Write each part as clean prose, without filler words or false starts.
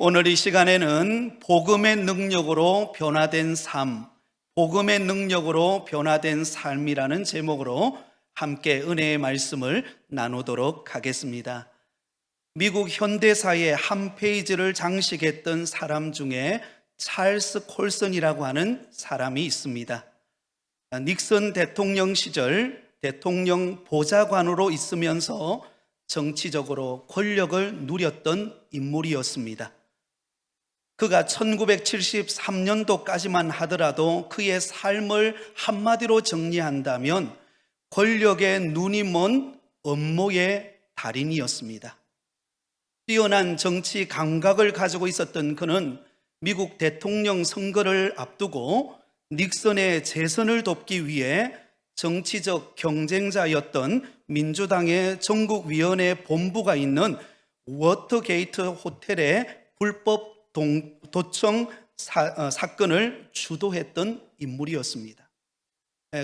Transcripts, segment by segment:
오늘 이 시간에는 복음의 능력으로 변화된 삶, 복음의 능력으로 변화된 삶이라는 제목으로 함께 은혜의 말씀을 나누도록 하겠습니다. 미국 현대사의 한 페이지를 장식했던 사람 중에 찰스 콜슨이라고 하는 사람이 있습니다. 닉슨 대통령 시절 대통령 보좌관으로 있으면서 정치적으로 권력을 누렸던 인물이었습니다. 그가 1973년도까지만 하더라도 그의 삶을 한마디로 정리한다면 권력의 눈이 먼 업무의 달인이었습니다. 뛰어난 정치 감각을 가지고 있었던 그는 미국 대통령 선거를 앞두고 닉슨의 재선을 돕기 위해 정치적 경쟁자였던 민주당의 전국위원회 본부가 있는 워터게이트 호텔의 불법 도청 사건을 주도했던 인물이었습니다.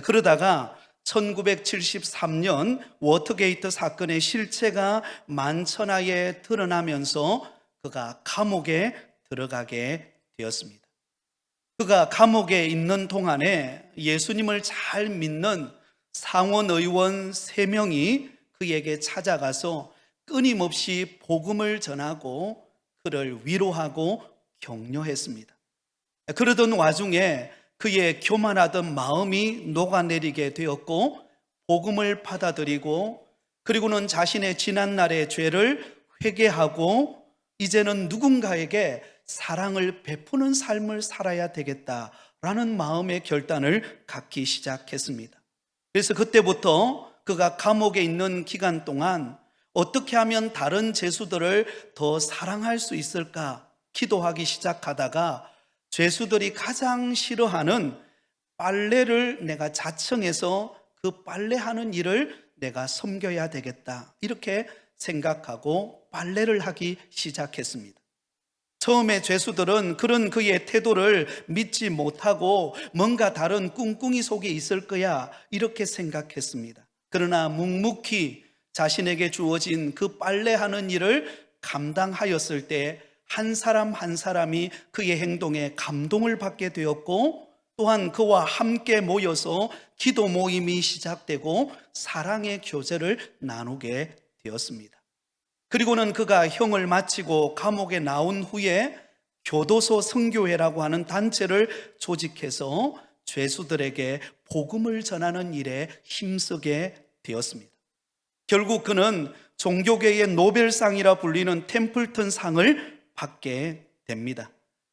그러다가 1973년 워터게이트 사건의 실체가 만천하에 드러나면서 그가 감옥에 들어가게 되었습니다. 그가 감옥에 있는 동안에 예수님을 잘 믿는 상원의원 3명이 그에게 찾아가서 끊임없이 복음을 전하고 그를 위로하고 격려했습니다. 그러던 와중에 그의 교만하던 마음이 녹아내리게 되었고 복음을 받아들이고 그리고는 자신의 지난날의 죄를 회개하고 이제는 누군가에게 사랑을 베푸는 삶을 살아야 되겠다라는 마음의 결단을 갖기 시작했습니다. 그래서 그때부터 그가 감옥에 있는 기간 동안 어떻게 하면 다른 죄수들을 더 사랑할 수 있을까 기도하기 시작하다가 죄수들이 가장 싫어하는 빨래를 내가 자청해서 그 빨래하는 일을 내가 섬겨야 되겠다 이렇게 생각하고 빨래를 하기 시작했습니다. 처음에 죄수들은 그런 그의 태도를 믿지 못하고 뭔가 다른 꿍꿍이 속에 있을 거야 이렇게 생각했습니다. 그러나 묵묵히 자신에게 주어진 그 빨래하는 일을 감당하였을 때 한 사람 한 사람이 그의 행동에 감동을 받게 되었고 또한 그와 함께 모여서 기도 모임이 시작되고 사랑의 교제를 나누게 되었습니다. 그리고는 그가 형을 마치고 감옥에 나온 후에 교도소 선교회라고 하는 단체를 조직해서 죄수들에게 복음을 전하는 일에 힘쓰게 되었습니다. 결국 그는 종교계의 노벨상이라 불리는 템플턴 상을 받게 됩니다.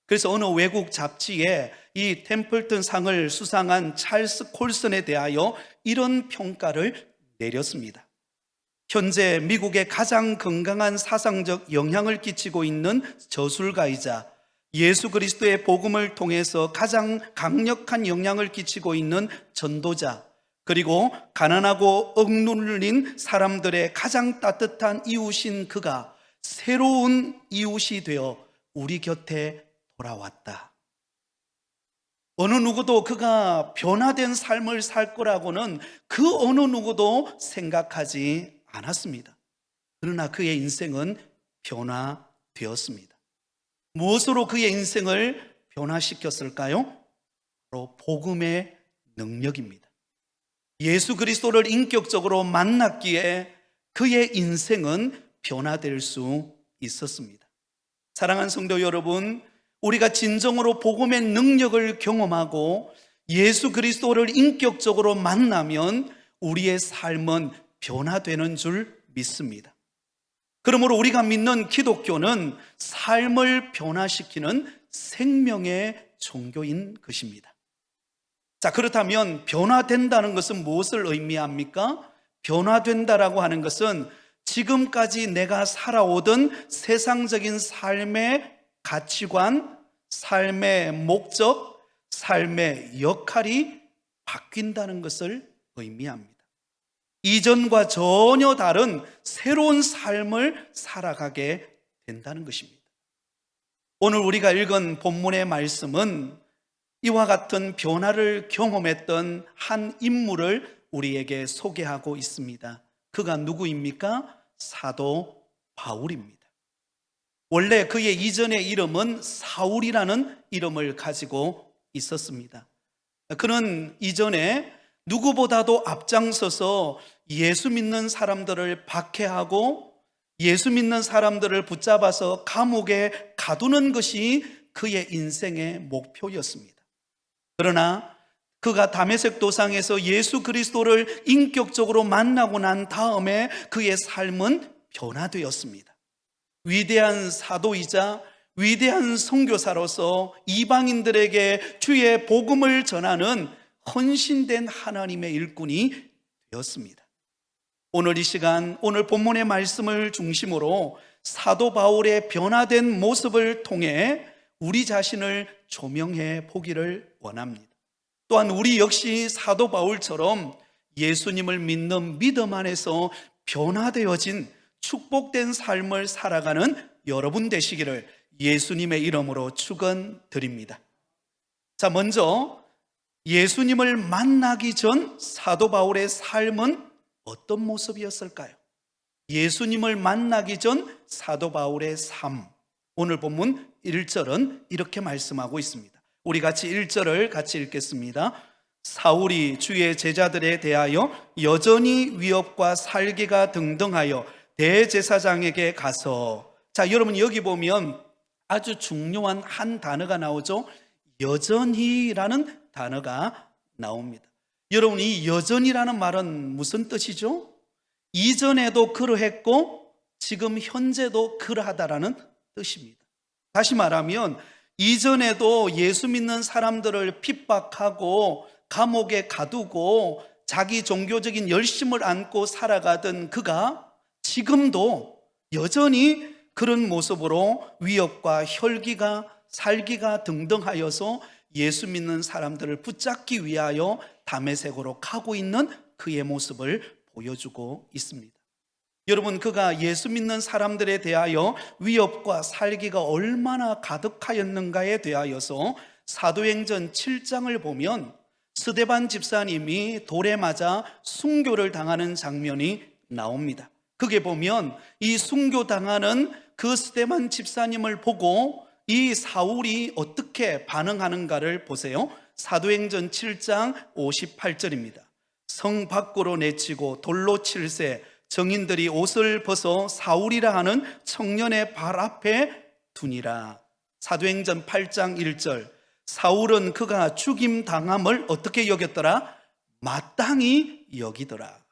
그래서 어느 외국 잡지에 이 템플턴 상을 수상한 찰스 콜슨에 대하여 이런 평가를 내렸습니다. 현재 미국에 가장 건강한 사상적 영향을 끼치고 있는 저술가이자 예수 그리스도의 복음을 통해서 가장 강력한 영향을 끼치고 있는 전도자, 그리고 가난하고 억눌린 사람들의 가장 따뜻한 이웃인 그가 새로운 이웃이 되어 우리 곁에 돌아왔다. 어느 누구도 그가 변화된 삶을 살 거라고는 그 어느 누구도 생각하지 않았습니다. 그러나 그의 인생은 변화되었습니다. 무엇으로 그의 인생을 변화시켰을까요? 바로 복음의 능력입니다. 예수 그리스도를 인격적으로 만났기에 그의 인생은 변화될 수 있었습니다. 사랑하는 성도 여러분, 우리가 진정으로 복음의 능력을 경험하고 예수 그리스도를 인격적으로 만나면 우리의 삶은 변화되는 줄 믿습니다. 그러므로 우리가 믿는 기독교는 삶을 변화시키는 생명의 종교인 것입니다. 자, 그렇다면 변화된다는 것은 무엇을 의미합니까? 변화된다라고 하는 것은 지금까지 내가 살아오던 세상적인 삶의 가치관, 삶의 목적, 삶의 역할이 바뀐다는 것을 의미합니다. 이전과 전혀 다른 새로운 삶을 살아가게 된다는 것입니다. 오늘 우리가 읽은 본문의 말씀은 이와 같은 변화를 경험했던 한 인물을 우리에게 소개하고 있습니다. 그가 누구입니까? 사도 바울입니다. 원래 그의 이전의 이름은 사울이라는 이름을 가지고 있었습니다. 그는 이전에 누구보다도 앞장서서 예수 믿는 사람들을 박해하고 예수 믿는 사람들을 붙잡아서 감옥에 가두는 것이 그의 인생의 목표였습니다. 그러나 그가 다메섹 도상에서 예수 그리스도를 인격적으로 만나고 난 다음에 그의 삶은 변화되었습니다. 위대한 사도이자 위대한 선교사로서 이방인들에게 주의 복음을 전하는 헌신된 하나님의 일꾼이 되었습니다. 오늘 이 시간, 오늘 본문의 말씀을 중심으로 사도 바울의 변화된 모습을 통해 우리 자신을 조명해 보기를 원합니다. 또한 우리 역시 사도 바울처럼 예수님을 믿는 믿음 안에서 변화되어진 축복된 삶을 살아가는 여러분 되시기를 예수님의 이름으로 축원드립니다. 자, 먼저 예수님을 만나기 전 사도 바울의 삶은 어떤 모습이었을까요? 예수님을 만나기 전 사도 바울의 삶, 오늘 본문 1절은 이렇게 말씀하고 있습니다. 우리 같이 1절을 같이 읽겠습니다. 사울이 주의 제자들에 대하여 여전히 위협과 살기가 등등하여 대제사장에게 가서, 자, 여러분 여기 보면 아주 중요한 한 단어가 나오죠. 여전히라는 단어가 나옵니다. 여러분, 이 여전이라는 말은 무슨 뜻이죠? 이전에도 그러했고 지금 현재도 그러하다라는 뜻입니다. 다시 말하면 이전에도 예수 믿는 사람들을 핍박하고 감옥에 가두고 자기 종교적인 열심을 안고 살아가던 그가 지금도 여전히 그런 모습으로 위협과 혈기가 살기가 등등하여서 예수 믿는 사람들을 붙잡기 위하여 다메섹으로 가고 있는 그의 모습을 보여주고 있습니다. 여러분, 그가 예수 믿는 사람들에 대하여 위협과 살기가 얼마나 가득하였는가에 대하여서 사도행전 7장을 보면 스데반 집사님이 돌에 맞아 순교를 당하는 장면이 나옵니다. 그게 보면 이 순교당하는 그 스데반 집사님을 보고 이 사울이 어떻게 반응하는가를 보세요. 사도행전 7장 58절입니다. 성 밖으로 내치고 돌로 칠세, 정인들이 옷을 벗어 사울이라 하는 청년의 발 앞에 두니라. 사도행전 8장 1절, 사울은 그가 죽임 당함을 어떻게 여겼더라? 마땅히 여기더라.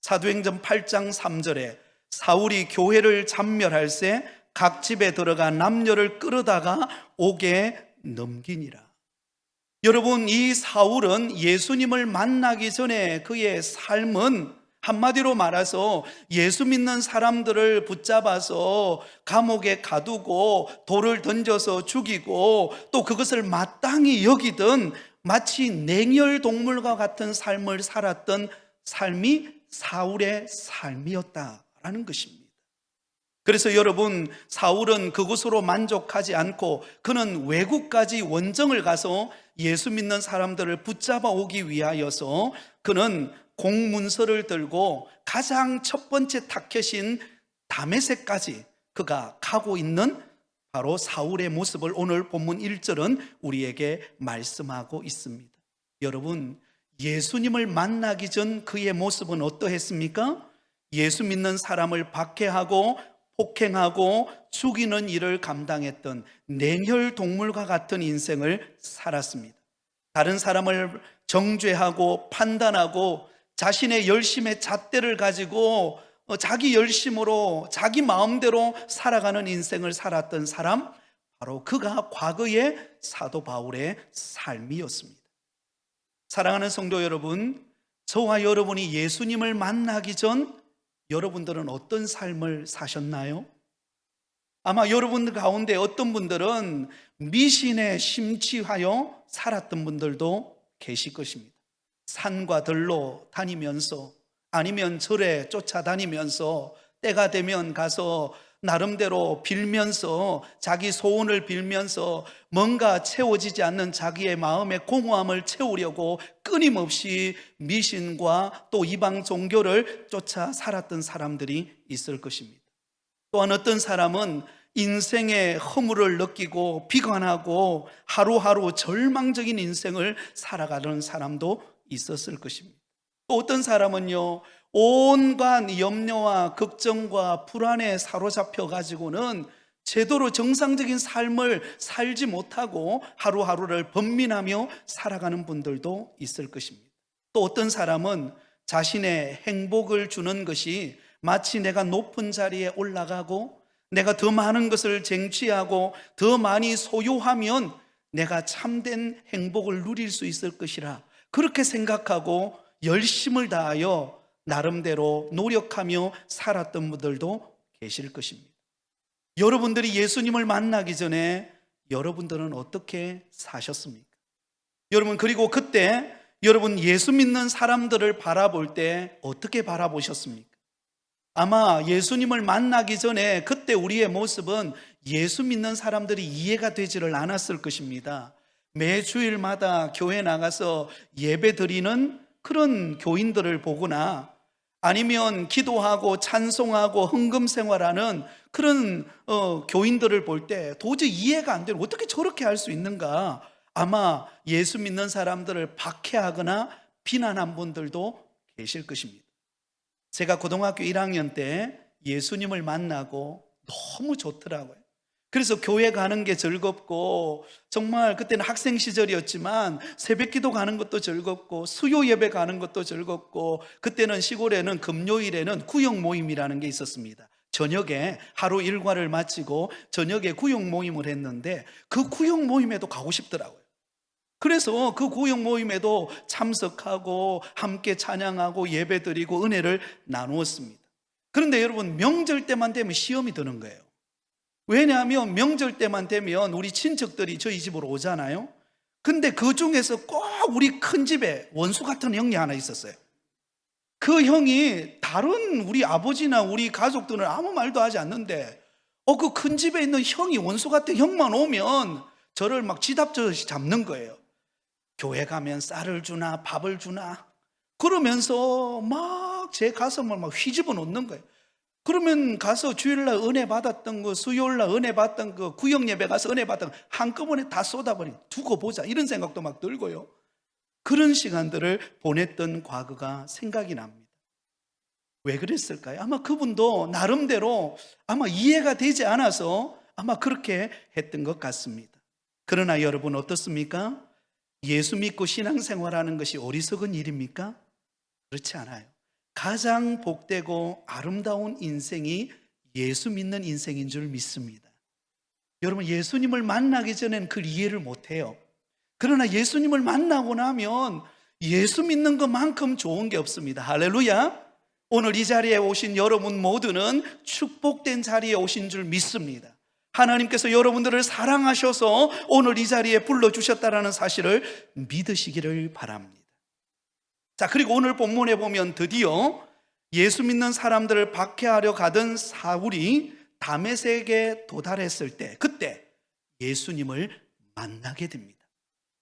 사도행전 8장 3절에 사울이 교회를 참멸할세 각 집에 들어가 남녀를 끌어다가 옥에 넘기니라. 여러분, 이 사울은 예수님을 만나기 전에 그의 삶은 한마디로 말해서 예수 믿는 사람들을 붙잡아서 감옥에 가두고 돌을 던져서 죽이고 또 그것을 마땅히 여기던 마치 냉혈동물과 같은 삶을 살았던 삶이 사울의 삶이었다라는 것입니다. 그래서 여러분, 사울은 그것으로 만족하지 않고 그는 외국까지 원정을 가서 예수 믿는 사람들을 붙잡아 오기 위하여서 그는 공문서를 들고 가장 첫 번째 타켓인 다메섹까지 그가 가고 있는 바로 사울의 모습을 오늘 본문 1절은 우리에게 말씀하고 있습니다. 여러분, 예수님을 만나기 전 그의 모습은 어떠했습니까? 예수 믿는 사람을 박해하고 폭행하고 죽이는 일을 감당했던 냉혈동물과 같은 인생을 살았습니다. 다른 사람을 정죄하고 판단하고 자신의 열심의 잣대를 가지고 자기 열심으로 자기 마음대로 살아가는 인생을 살았던 사람, 바로 그가 과거의 사도 바울의 삶이었습니다. 사랑하는 성도 여러분, 저와 여러분이 예수님을 만나기 전 여러분들은 어떤 삶을 사셨나요? 아마 여러분들 가운데 어떤 분들은 미신에 심취하여 살았던 분들도 계실 것입니다. 산과 들로 다니면서 아니면 절에 쫓아다니면서 때가 되면 가서 나름대로 빌면서 자기 소원을 빌면서 뭔가 채워지지 않는 자기의 마음의 공허함을 채우려고 끊임없이 미신과 또 이방 종교를 쫓아 살았던 사람들이 있을 것입니다. 또한 어떤 사람은 인생의 허물을 느끼고 비관하고 하루하루 절망적인 인생을 살아가는 사람도 있었을 것입니다. 또 어떤 사람은요, 온갖 염려와 걱정과 불안에 사로잡혀 가지고는 제대로 정상적인 삶을 살지 못하고 하루하루를 번민하며 살아가는 분들도 있을 것입니다. 또 어떤 사람은 자신의 행복을 주는 것이 마치 내가 높은 자리에 올라가고 내가 더 많은 것을 쟁취하고 더 많이 소유하면 내가 참된 행복을 누릴 수 있을 것이라 그렇게 생각하고 열심을 다하여 나름대로 노력하며 살았던 분들도 계실 것입니다. 여러분들이 예수님을 만나기 전에 여러분들은 어떻게 사셨습니까? 여러분, 그리고 그때 여러분 예수 믿는 사람들을 바라볼 때 어떻게 바라보셨습니까? 아마 예수님을 만나기 전에 그때 우리의 모습은 예수 믿는 사람들이 이해가 되지를 않았을 것입니다. 매 주일마다 교회 나가서 예배 드리는 그런 교인들을 보거나 아니면 기도하고 찬송하고 헌금 생활하는 그런 교인들을 볼 때 도저히 이해가 안 되는, 어떻게 저렇게 할 수 있는가? 아마 예수 믿는 사람들을 박해하거나 비난한 분들도 계실 것입니다. 제가 고등학교 1학년 때 예수님을 만나고 너무 좋더라고요. 그래서 교회 가는 게 즐겁고, 정말 그때는 학생 시절이었지만 새벽기도 가는 것도 즐겁고 수요 예배 가는 것도 즐겁고, 그때는 시골에는 금요일에는 구역 모임이라는 게 있었습니다. 저녁에 하루 일과를 마치고 저녁에 구역 모임을 했는데 그 구역 모임에도 가고 싶더라고요. 그래서 그 구역 모임에도 참석하고 함께 찬양하고 예배드리고 은혜를 나누었습니다. 그런데 여러분, 명절 때만 되면 시험이 드는 거예요. 왜냐하면 명절 때만 되면 우리 친척들이 저희 집으로 오잖아요. 근데 그 중에서 꼭 우리 큰 집에 원수 같은 형이 하나 있었어요. 그 형이 다른 우리 아버지나 우리 가족들은 아무 말도 하지 않는데 그 큰 집에 있는 형이, 원수 같은 형만 오면 저를 막 쥐잡듯이 잡는 거예요. 교회 가면 쌀을 주나 밥을 주나 그러면서 막 제 가슴을 막 휘집어 놓는 거예요. 그러면 가서 주일날 은혜 받았던 거, 수요일날 은혜 받던 거, 구역 예배 가서 은혜 받던 거 한꺼번에 다 쏟아버리고 두고 보자, 이런 생각도 막 들고요. 그런 시간들을 보냈던 과거가 생각이 납니다. 왜 그랬을까요? 아마 그분도 나름대로 아마 이해가 되지 않아서 아마 그렇게 했던 것 같습니다. 그러나 여러분 어떻습니까? 예수 믿고 신앙생활하는 것이 어리석은 일입니까? 그렇지 않아요. 가장 복되고 아름다운 인생이 예수 믿는 인생인 줄 믿습니다. 여러분, 예수님을 만나기 전에는 그걸 이해를 못해요. 그러나 예수님을 만나고 나면 예수 믿는 것만큼 좋은 게 없습니다. 할렐루야. 오늘 이 자리에 오신 여러분 모두는 축복된 자리에 오신 줄 믿습니다. 하나님께서 여러분들을 사랑하셔서 오늘 이 자리에 불러주셨다는 사실을 믿으시기를 바랍니다. 자, 그리고 오늘 본문에 보면 드디어 예수 믿는 사람들을 박해하려 가던 사울이 다메섹에 도달했을 때, 그때 예수님을 만나게 됩니다.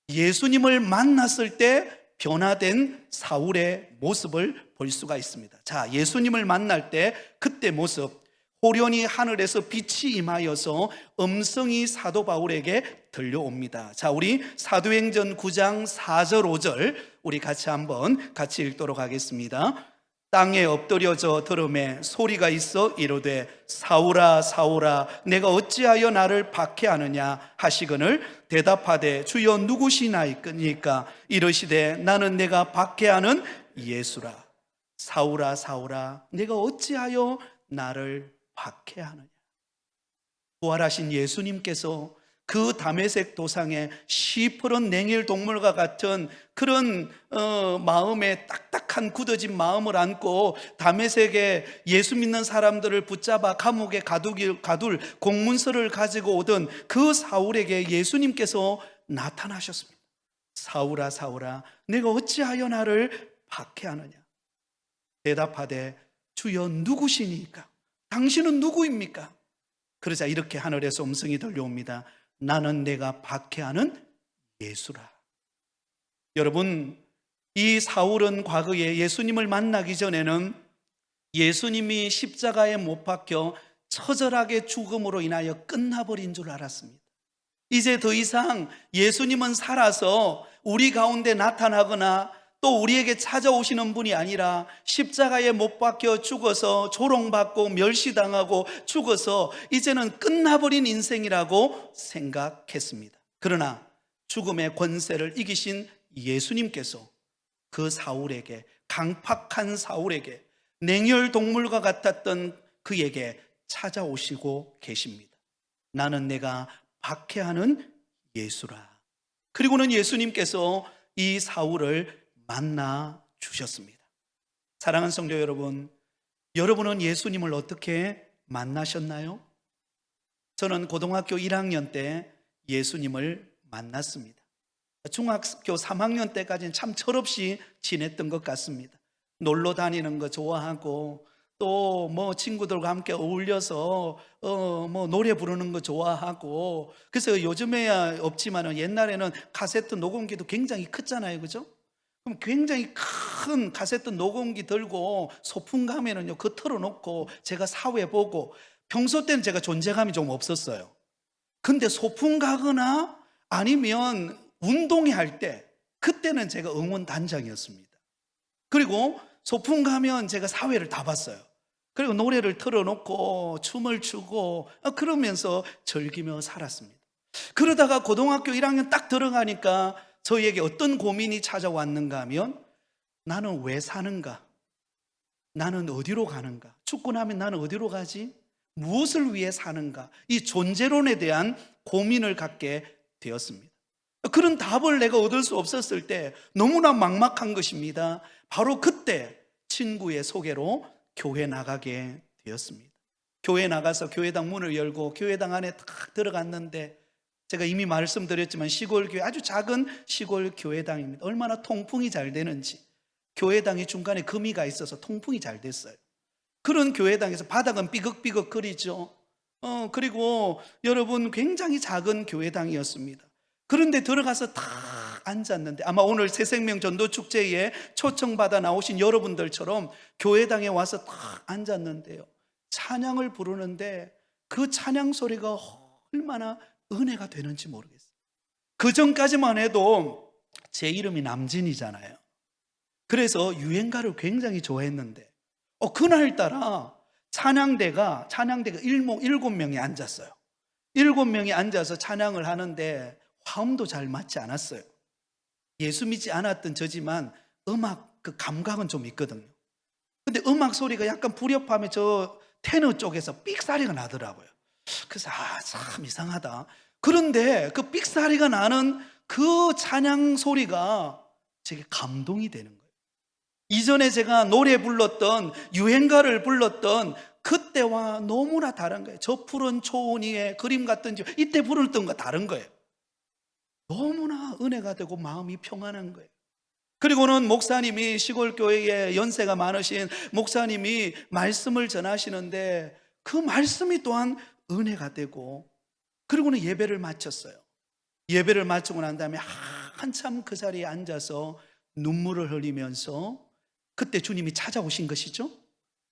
예수님을 만났을 때 변화된 사울의 모습을 볼 수가 있습니다. 자, 예수님을 만날 때 그때 모습, 호련히 하늘에서 빛이 임하여서 음성이 사도 바울에게 들려옵니다. 자, 우리 사도행전 9장 4절 5절 우리 같이 읽도록 하겠습니다. 땅에 엎드려져 들음에 소리가 있어 이르되 사울아 사울아 내가 어찌하여 나를 박해하느냐 하시거늘 대답하되 주여 누구시나이까 이르시되 나는 내가 박해하는 예수라. 사울아 사울아 내가 어찌하여 나를 박해하느냐. 부활하신 예수님께서 그 다메섹 도상에 시퍼런 냉일 동물과 같은 그런 마음에 딱딱한 굳어진 마음을 안고 다메섹에 예수 믿는 사람들을 붙잡아 감옥에 가둘 공문서를 가지고 오던 그 사울에게 예수님께서 나타나셨습니다. 사울아 사울아 내가 어찌하여 나를 박해하느냐. 대답하되 주여 누구시니까? 당신은 누구입니까? 그러자 이렇게 하늘에서 음성이 들려옵니다. 나는 내가 박해하는 예수라. 여러분, 이 사울은 과거에 예수님을 만나기 전에는 예수님이 십자가에 못 박혀 처절하게 죽음으로 인하여 끝나버린 줄 알았습니다. 이제 더 이상 예수님은 살아서 우리 가운데 나타나거나 또 우리에게 찾아오시는 분이 아니라 십자가에 못 박혀 죽어서 조롱받고 멸시당하고 죽어서 이제는 끝나버린 인생이라고 생각했습니다. 그러나 죽음의 권세를 이기신 예수님께서 그 사울에게, 강팍한 사울에게, 냉혈 동물과 같았던 그에게 찾아오시고 계십니다. 나는 내가 박해하는 예수라. 그리고는 예수님께서 이 사울을 만나 주셨습니다. 사랑하는 성도 여러분, 여러분은 예수님을 어떻게 만나셨나요? 저는 고등학교 1학년 때 예수님을 만났습니다. 중학교 3학년 때까지는 참 철없이 지냈던 것 같습니다. 놀러 다니는 거 좋아하고 또 뭐 친구들과 함께 어울려서 뭐 노래 부르는 거 좋아하고, 그래서 요즘에야 없지만은 옛날에는 카세트 녹음기도 굉장히 컸잖아요, 그죠? 그럼 굉장히 큰 카세트 녹음기 들고 소풍 가면은요, 그 틀어놓고 제가 사회 보고, 평소 때는 제가 존재감이 좀 없었어요. 근데 소풍 가거나 아니면 운동회 할 때, 그때는 제가 응원단장이었습니다. 그리고 소풍 가면 제가 사회를 다 봤어요. 그리고 노래를 틀어놓고 춤을 추고 그러면서 즐기며 살았습니다. 그러다가 고등학교 1학년 딱 들어가니까 저희에게 어떤 고민이 찾아왔는가 하면, 나는 왜 사는가? 나는 어디로 가는가? 죽고 나면 나는 어디로 가지? 무엇을 위해 사는가? 이 존재론에 대한 고민을 갖게 되었습니다. 그런 답을 내가 얻을 수 없었을 때 너무나 막막한 것입니다. 바로 그때 친구의 소개로 교회 나가게 되었습니다. 교회 나가서 교회당 문을 열고 교회당 안에 딱 들어갔는데, 제가 이미 말씀드렸지만 시골 교회, 아주 작은 시골 교회당입니다. 얼마나 통풍이 잘 되는지. 교회당이 중간에 거미가 있어서 통풍이 잘 됐어요. 그런 교회당에서 바닥은 삐걱삐걱 거리죠. 그리고 여러분, 굉장히 작은 교회당이었습니다. 그런데 들어가서 딱 앉았는데, 아마 오늘 새생명 전도축제에 초청받아 나오신 여러분들처럼 교회당에 와서 딱 앉았는데요, 찬양을 부르는데 그 찬양 소리가 얼마나 은혜가 되는지 모르겠어요. 그 전까지만 해도 제 이름이 남진이잖아요. 그래서 유행가를 굉장히 좋아했는데 그날따라 찬양대가 7명이 앉았어요. 7명이 앉아서 찬양을 하는데 화음도 잘 맞지 않았어요. 예수 믿지 않았던 저지만 음악 그 감각은 좀 있거든요. 근데 음악 소리가 약간 불협화음에 저 테너 쪽에서 삑사리가 나더라고요. 그래서 참 이상하다. 그런데 그 삑사리가 나는 그 찬양 소리가 제게 감동이 되는 거예요. 이전에 제가 노래 불렀던, 유행가를 불렀던 그때와 너무나 다른 거예요. 저 푸른 초원 위에 그림 같은 집, 이때 부르던 거 다른 거예요. 너무나 은혜가 되고 마음이 평안한 거예요. 그리고는 목사님이, 시골 교회에 연세가 많으신 목사님이 말씀을 전하시는데 그 말씀이 또한 은혜가 되고, 그리고는 예배를 마쳤어요. 예배를 마치고 난 다음에 한참 그 자리에 앉아서 눈물을 흘리면서, 그때 주님이 찾아오신 것이죠.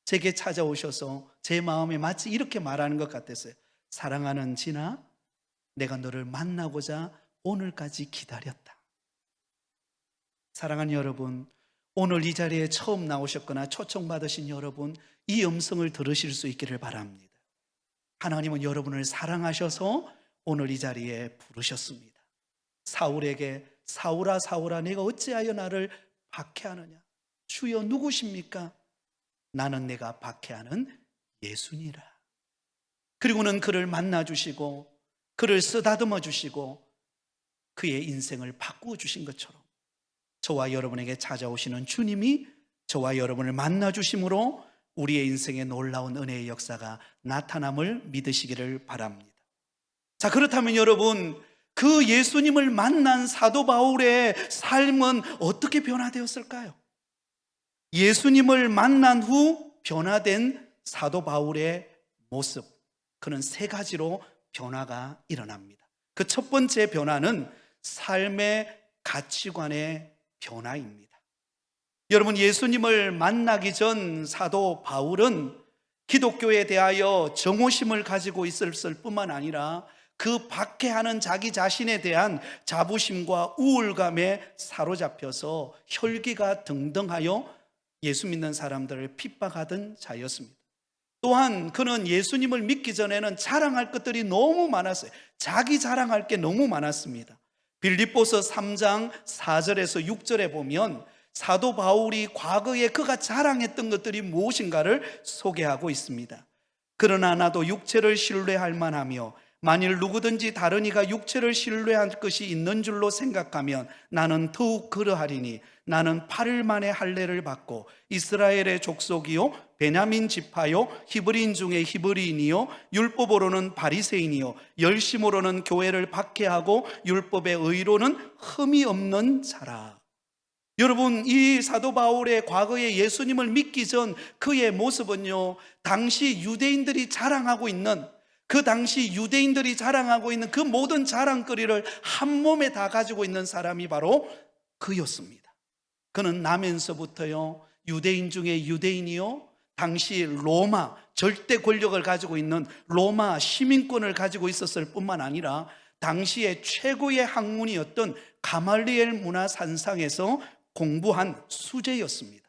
제게 찾아오셔서 제 마음에 마치 이렇게 말하는 것 같았어요. 사랑하는 진아, 내가 너를 만나고자 오늘까지 기다렸다. 사랑하는 여러분, 오늘 이 자리에 처음 나오셨거나 초청받으신 여러분, 이 음성을 들으실 수 있기를 바랍니다. 하나님은 여러분을 사랑하셔서 오늘 이 자리에 부르셨습니다. 사울에게 사울아 사울아 내가 어찌하여 나를 박해하느냐? 주여 누구십니까? 나는 내가 박해하는 예수니라. 그리고는 그를 만나주시고 그를 쓰다듬어 주시고 그의 인생을 바꾸어 주신 것처럼 저와 여러분에게 찾아오시는 주님이 저와 여러분을 만나주심으로 우리의 인생에 놀라운 은혜의 역사가 나타남을 믿으시기를 바랍니다. 자, 그렇다면 여러분, 그 예수님을 만난 사도 바울의 삶은 어떻게 변화되었을까요? 예수님을 만난 후 변화된 사도 바울의 모습, 그는 세 가지로 변화가 일어납니다. 그 첫 번째 변화는 삶의 가치관의 변화입니다. 여러분, 예수님을 만나기 전 사도 바울은 기독교에 대하여 정오심을 가지고 있었을 뿐만 아니라 그 박해하는 자기 자신에 대한 자부심과 우울감에 사로잡혀서 혈기가 등등하여 예수 믿는 사람들을 핍박하던 자였습니다. 또한 그는 예수님을 믿기 전에는 자랑할 것들이 너무 많았어요. 자기 자랑할 게 너무 많았습니다. 빌립보서 3장 4절에서 6절에 보면 사도 바울이 과거에 그가 자랑했던 것들이 무엇인가를 소개하고 있습니다. 그러나 나도 육체를 신뢰할 만하며 만일 누구든지 다른 이가 육체를 신뢰할 것이 있는 줄로 생각하면 나는 더욱 그러하리니 나는 8일 만에 할례를 받고 이스라엘의 족속이요 베냐민 지파요 히브리인 중에 히브리인이요 율법으로는 바리새인이요 열심으로는 교회를 박해하고 율법의 의로는 흠이 없는 자라. 여러분, 이 사도 바울의 과거에 예수님을 믿기 전 그의 모습은요, 당시 유대인들이 자랑하고 있는 그 모든 자랑거리를 한 몸에 다 가지고 있는 사람이 바로 그였습니다. 그는 나면서부터요, 유대인 중에 유대인이요, 당시 로마 절대 권력을 가지고 있는 로마 시민권을 가지고 있었을 뿐만 아니라 당시의 최고의 학문이었던 가말리엘 문화 산상에서 공부한 수재였습니다.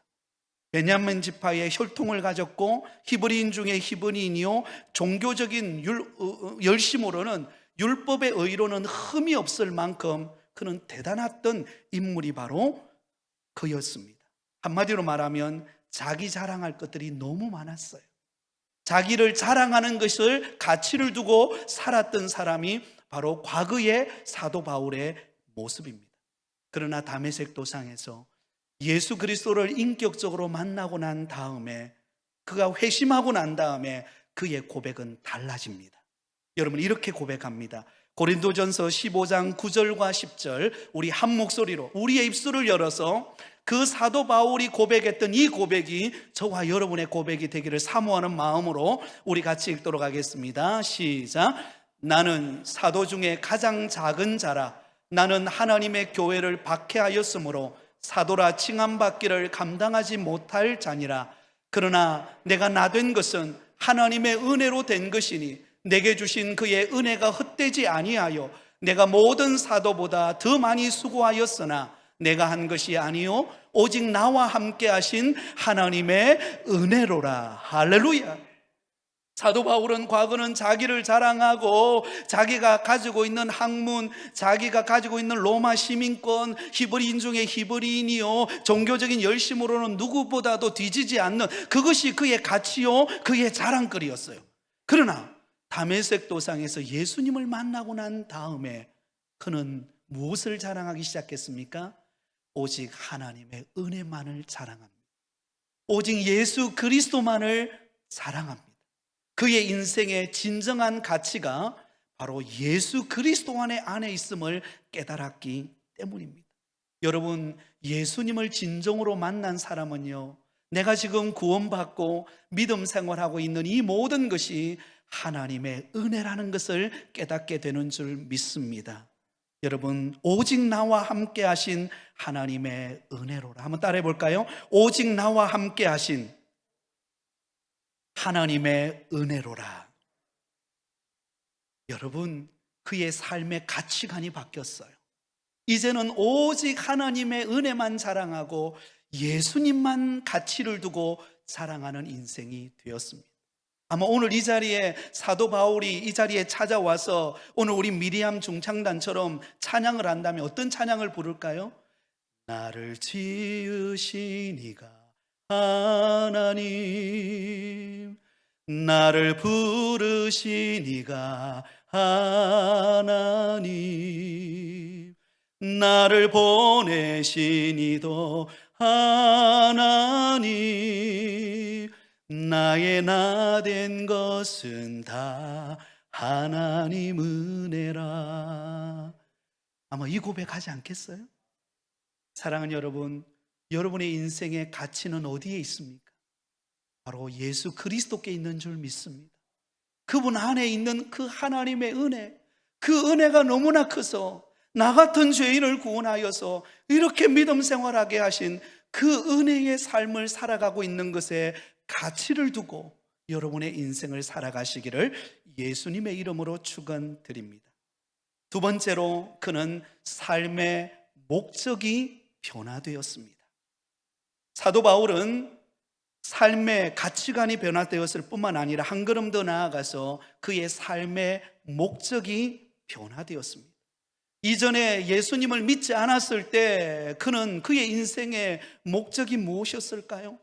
베냐민 지파의 혈통을 가졌고 히브리인 중에 히브리인이요 종교적인 열심으로는 율법의 의로는 흠이 없을 만큼 그는 대단했던 인물이 바로 그였습니다. 한마디로 말하면 자기 자랑할 것들이 너무 많았어요. 자기를 자랑하는 것을 가치를 두고 살았던 사람이 바로 과거의 사도 바울의 모습입니다. 그러나 다메섹 도상에서 예수 그리스도를 인격적으로 만나고 난 다음에, 그가 회심하고 난 다음에 그의 고백은 달라집니다. 여러분, 이렇게 고백합니다. 고린도전서 15장 9절과 10절, 우리 한 목소리로 우리의 입술을 열어서 그 사도 바울이 고백했던 이 고백이 저와 여러분의 고백이 되기를 사모하는 마음으로 우리 같이 읽도록 하겠습니다. 시작. 나는 사도 중에 가장 작은 자라. 나는 하나님의 교회를 박해하였으므로 사도라 칭함받기를 감당하지 못할 자니라. 그러나 내가 나된 것은 하나님의 은혜로 된 것이니 내게 주신 그의 은혜가 헛되지 아니하여 내가 모든 사도보다 더 많이 수고하였으나 내가 한 것이 아니요 오직 나와 함께 하신 하나님의 은혜로라. 할렐루야. 사도 바울은 과거는 자기를 자랑하고 자기가 가지고 있는 학문, 자기가 가지고 있는 로마 시민권, 히브리인 중에 히브리인이요 종교적인 열심으로는 누구보다도 뒤지지 않는 그것이 그의 가치요 그의 자랑거리였어요. 그러나 다메섹 도상에서 예수님을 만나고 난 다음에 그는 무엇을 자랑하기 시작했습니까? 오직 하나님의 은혜만을 자랑합니다. 오직 예수 그리스도만을 자랑합니다. 그의 인생의 진정한 가치가 바로 예수 그리스도 안에 있음을 깨달았기 때문입니다. 여러분, 예수님을 진정으로 만난 사람은요, 내가 지금 구원받고 믿음 생활하고 있는 이 모든 것이 하나님의 은혜라는 것을 깨닫게 되는 줄 믿습니다. 여러분, 오직 나와 함께 하신 하나님의 은혜로라. 한번 따라해 볼까요? 오직 나와 함께 하신 하나님의 은혜로라. 여러분, 그의 삶의 가치관이 바뀌었어요. 이제는 오직 하나님의 은혜만 자랑하고 예수님만 가치를 두고 자랑하는 인생이 되었습니다. 아마 오늘 이 자리에 사도 바울이 이 자리에 찾아와서 오늘 우리 미리암 중창단처럼 찬양을 한다면 어떤 찬양을 부를까요? 나를 지으신 이가 하나님, 나를 부르신 이가 하나님, 나를 보내신 이도 하나님, 나의 나 된 것은 다 하나님 은혜라. 아마 이 고백하지 않겠어요? 사랑하는 여러분, 여러분의 인생의 가치는 어디에 있습니까? 바로 예수 그리스도께 있는 줄 믿습니다. 그분 안에 있는 그 하나님의 은혜, 그 은혜가 너무나 커서 나 같은 죄인을 구원하여서 이렇게 믿음 생활하게 하신 그 은혜의 삶을 살아가고 있는 것에 가치를 두고 여러분의 인생을 살아가시기를 예수님의 이름으로 축원드립니다. 두 번째로 그는 삶의 목적이 변화되었습니다. 사도 바울은 삶의 가치관이 변화되었을 뿐만 아니라 한 걸음 더 나아가서 그의 삶의 목적이 변화되었습니다. 이전에 예수님을 믿지 않았을 때 그는 그의 인생의 목적이 무엇이었을까요?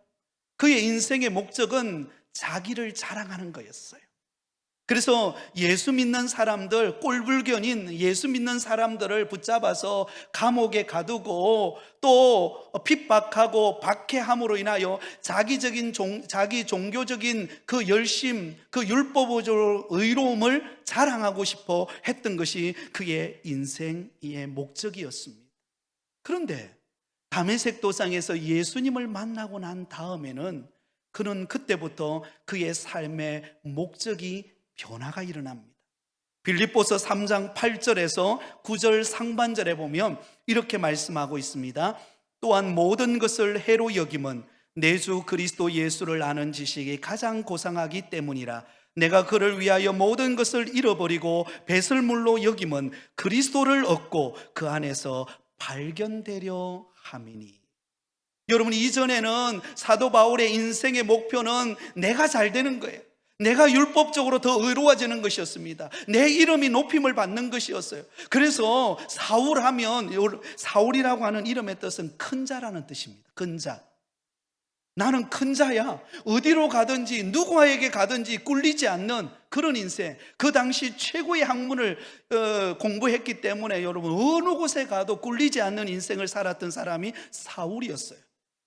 그의 인생의 목적은 자기를 자랑하는 거였어요. 그래서 예수 믿는 사람들, 꼴불견인 예수 믿는 사람들을 붙잡아서 감옥에 가두고 또 핍박하고 박해함으로 인하여 자기 종교적인 그 열심, 그 율법적 의로움을 자랑하고 싶어 했던 것이 그의 인생의 목적이었습니다. 그런데 다메섹 도상에서 예수님을 만나고 난 다음에는 그는 그때부터 그의 삶의 목적이 변화가 일어납니다. 빌립보서 3장 8절에서 9절 상반절에 보면 이렇게 말씀하고 있습니다. 또한 모든 것을 해로 여김은 내 주 그리스도 예수를 아는 지식이 가장 고상하기 때문이라. 내가 그를 위하여 모든 것을 잃어버리고 배설물로 여김은 그리스도를 얻고 그 안에서 발견되려 함이니. 여러분, 이전에는 사도 바울의 인생의 목표는 내가 잘 되는 거예요. 내가 율법적으로 더 의로워지는 것이었습니다. 내 이름이 높임을 받는 것이었어요. 그래서 사울하면, 사울이라고 하는 이름의 뜻은 큰 자라는 뜻입니다. 큰 자. 나는 큰 자야. 어디로 가든지 누구에게 가든지 꿀리지 않는 그런 인생. 그 당시 최고의 학문을 공부했기 때문에 여러분 어느 곳에 가도 꿀리지 않는 인생을 살았던 사람이 사울이었어요.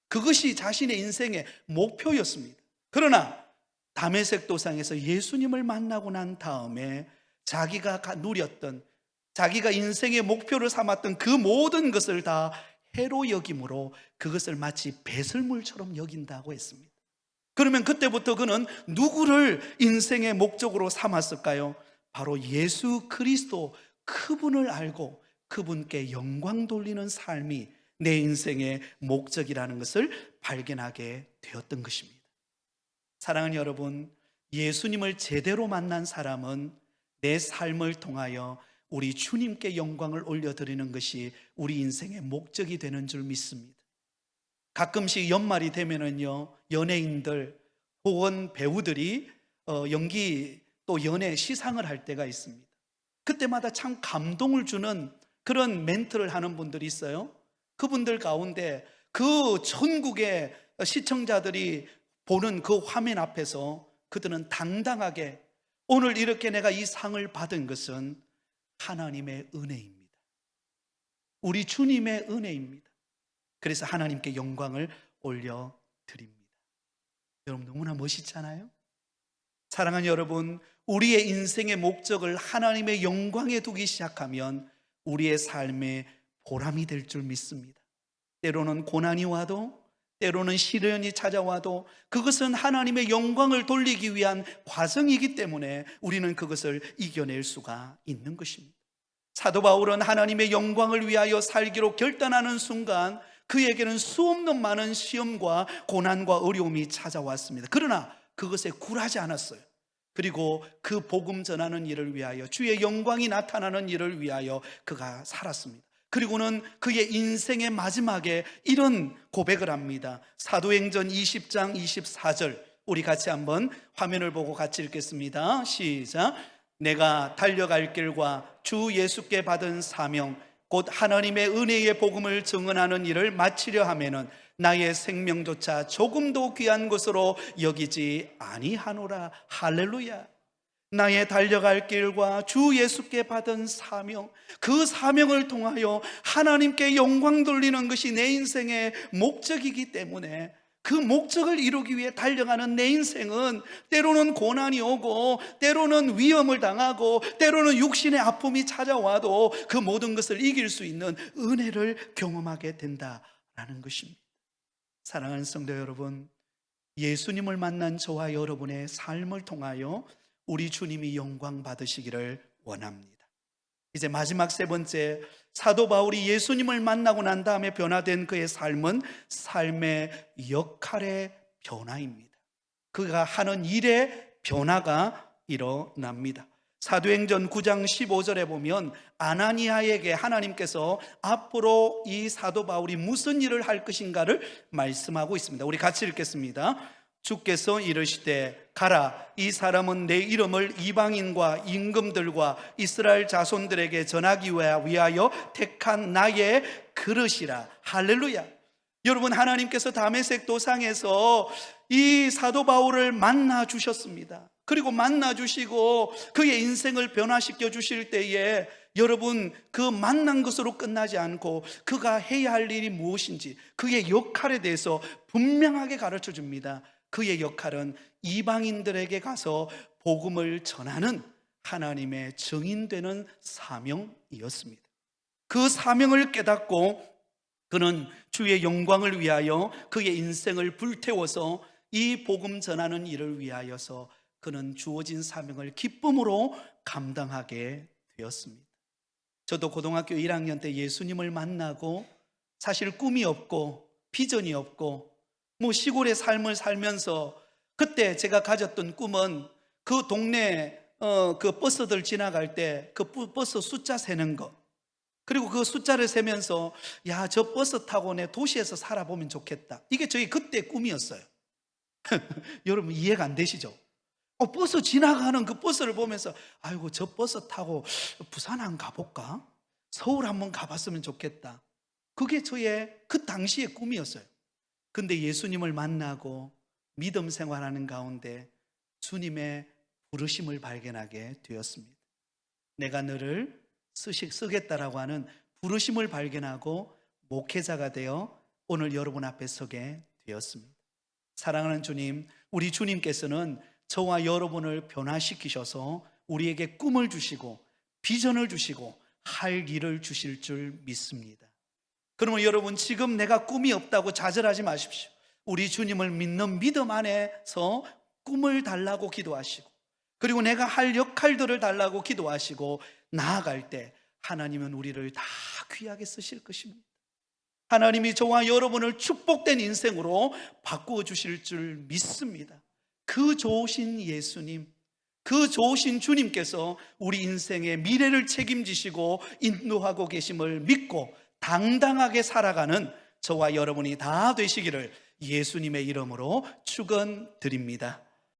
그것이 자신의 인생의 목표였습니다. 그러나 다메섹 도상에서 예수님을 만나고 난 다음에 자기가 누렸던, 자기가 인생의 목표를 삼았던 그 모든 것을 다 해로 여김으로 그것을 마치 배설물처럼 여긴다고 했습니다. 그러면 그때부터 그는 누구를 인생의 목적으로 삼았을까요? 바로 예수 그리스도, 그분을 알고 그분께 영광 돌리는 삶이 내 인생의 목적이라는 것을 발견하게 되었던 것입니다. 사랑하는 여러분, 예수님을 제대로 만난 사람은 내 삶을 통하여 우리 주님께 영광을 올려드리는 것이 우리 인생의 목적이 되는 줄 믿습니다. 가끔씩 연말이 되면은요, 연예인들 혹은 배우들이 연기 또 연애 시상을 할 때가 있습니다. 그때마다 참 감동을 주는 그런 멘트를 하는 분들이 있어요. 그분들 가운데 그 전국의 시청자들이 보는 그 화면 앞에서 그들은 당당하게 오늘 이렇게 내가 이 상을 받은 것은 하나님의 은혜입니다. 우리 주님의 은혜입니다. 그래서 하나님께 영광을 올려드립니다. 여러분 너무나 멋있잖아요? 사랑하는 여러분, 우리의 인생의 목적을 하나님의 영광에 두기 시작하면 우리의 삶의 보람이 될 줄 믿습니다. 때로는 고난이 와도, 때로는 시련이 찾아와도 그것은 하나님의 영광을 돌리기 위한 과정이기 때문에 우리는 그것을 이겨낼 수가 있는 것입니다. 사도 바울은 하나님의 영광을 위하여 살기로 결단하는 순간 그에게는 수없는 많은 시험과 고난과 어려움이 찾아왔습니다. 그러나 그것에 굴하지 않았어요. 그리고 그 복음 전하는 일을 위하여, 주의 영광이 나타나는 일을 위하여 그가 살았습니다. 그리고는 그의 인생의 마지막에 이런 고백을 합니다. 사도행전 20장 24절, 우리 같이 한번 화면을 보고 같이 읽겠습니다. 시작. 내가 달려갈 길과 주 예수께 받은 사명 곧 하나님의 은혜의 복음을 증언하는 일을 마치려 하면은 나의 생명조차 조금도 귀한 것으로 여기지 아니하노라. 할렐루야. 나의 달려갈 길과 주 예수께 받은 사명, 그 사명을 통하여 하나님께 영광 돌리는 것이 내 인생의 목적이기 때문에 그 목적을 이루기 위해 달려가는 내 인생은 때로는 고난이 오고 때로는 위험을 당하고 때로는 육신의 아픔이 찾아와도 그 모든 것을 이길 수 있는 은혜를 경험하게 된다라는 것입니다. 사랑하는 성도 여러분, 예수님을 만난 저와 여러분의 삶을 통하여 우리 주님이 영광 받으시기를 원합니다. 이제 마지막 세 번째, 사도 바울이 예수님을 만나고 난 다음에 변화된 그의 삶은 삶의 역할의 변화입니다. 그가 하는 일에 변화가 일어납니다. 사도행전 9장 15절에 보면 아나니아에게 하나님께서 앞으로 이 사도 바울이 무슨 일을 할 것인가를 말씀하고 있습니다. 우리 같이 읽겠습니다. 주께서 이르시되 가라, 이 사람은 내 이름을 이방인과 임금들과 이스라엘 자손들에게 전하기 위하여 택한 나의 그릇이라. 할렐루야. 여러분, 하나님께서 다메섹 도상에서 이 사도 바울을 만나 주셨습니다. 그리고 만나 주시고 그의 인생을 변화시켜 주실 때에 여러분, 그 만난 것으로 끝나지 않고 그가 해야 할 일이 무엇인지, 그의 역할에 대해서 분명하게 가르쳐 줍니다. 그의 역할은 이방인들에게 가서 복음을 전하는 하나님의 증인되는 사명이었습니다. 그 사명을 깨닫고 그는 주의 영광을 위하여 그의 인생을 불태워서 이 복음 전하는 일을 위하여서 그는 주어진 사명을 기쁨으로 감당하게 되었습니다. 저도 고등학교 1학년 때 예수님을 만나고 사실 꿈이 없고 비전이 없고 시골의 삶을 살면서 그때 제가 가졌던 꿈은 그 동네 그 버스들 지나갈 때 그 버스 숫자 세는 거, 그리고 그 숫자를 세면서 야, 저 버스 타고 내 도시에서 살아보면 좋겠다. 이게 저희 그때 꿈이었어요. 여러분, 이해가 안 되시죠? 버스 지나가는 그 버스를 보면서 아이고, 저 버스 타고 부산 한번 가볼까? 서울 한번 가봤으면 좋겠다. 그게 저의 그 당시의 꿈이었어요. 근데 예수님을 만나고 믿음 생활하는 가운데 주님의 부르심을 발견하게 되었습니다. 내가 너를 쓰겠다라고 하는 부르심을 발견하고 목회자가 되어 오늘 여러분 앞에 서게 되었습니다. 사랑하는 주님, 우리 주님께서는 저와 여러분을 변화시키셔서 우리에게 꿈을 주시고 비전을 주시고 할 일을 주실 줄 믿습니다. 그러면 여러분, 지금 내가 꿈이 없다고 좌절하지 마십시오. 우리 주님을 믿는 믿음 안에서 꿈을 달라고 기도하시고, 그리고 내가 할 역할들을 달라고 기도하시고 나아갈 때 하나님은 우리를 다 귀하게 쓰실 것입니다. 하나님이 저와 여러분을 축복된 인생으로 바꾸어 주실 줄 믿습니다. 그 좋으신 예수님, 그 좋으신 주님께서 우리 인생의 미래를 책임지시고 인도하고 계심을 믿고 당당하게 살아가는 저와 여러분이 다 되시기를 예수님의 이름으로 축원드립니다.